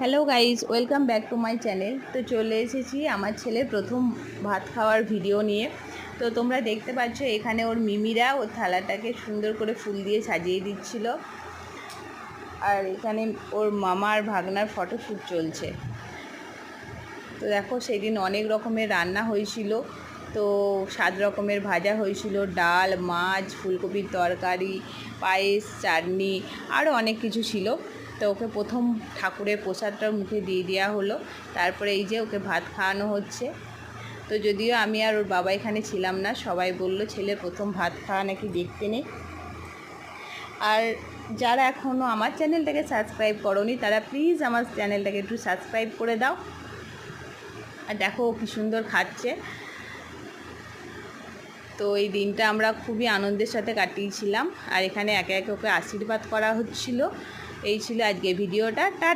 Hello guys, welcome back to my channel. তো চলে এসেছি আমার ছেলের প্রথম ভাত খাওয়ার ভিডিও নিয়ে। তো তোমরা দেখতে পাচ্ছ এখানে ওর মিমিরা ওর থালাটাকে সুন্দর করে ফুল দিয়ে সাজিয়ে দিচ্ছিল। আর এখানে ওর মামার ভাগনার ফটোশ্যুট চলছে। তো দেখো সেদিন অনেক রকমের রান্না হয়েছিল। তো 7 রকমের ভাজা হয়েছিল, ডাল, মাছ, ফুলকপির তরকারি, পায়েস, চাটনি, আরও অনেক কিছু ছিল। তো ওকে প্রথম ঠাকুরের প্রসাদটা মুখে দিয়ে দেওয়া হলো। তারপরে এই যে ওকে ভাত খাওয়ানো হচ্ছে। তো যদিও আমি আর ওর বাবা এখানে ছিলাম না, সবাই বললো ছেলের প্রথম ভাত খাওয়া নাকি দেখতে নেই। আর যারা এখনও আমার চ্যানেলটাকে সাবস্ক্রাইব করোনি তারা প্লিজ আমার চ্যানেলটাকে একটু সাবস্ক্রাইব করে দাও। আর দেখো কি সুন্দর খাচ্ছে। তো এই দিনটা আমরা খুবই আনন্দের সাথে কাটিয়েছিলাম। আর এখানে একে একে ওকে আশীর্বাদ করা হচ্ছিল। এই ছিল আজকে ভিডিওটা। টাটা।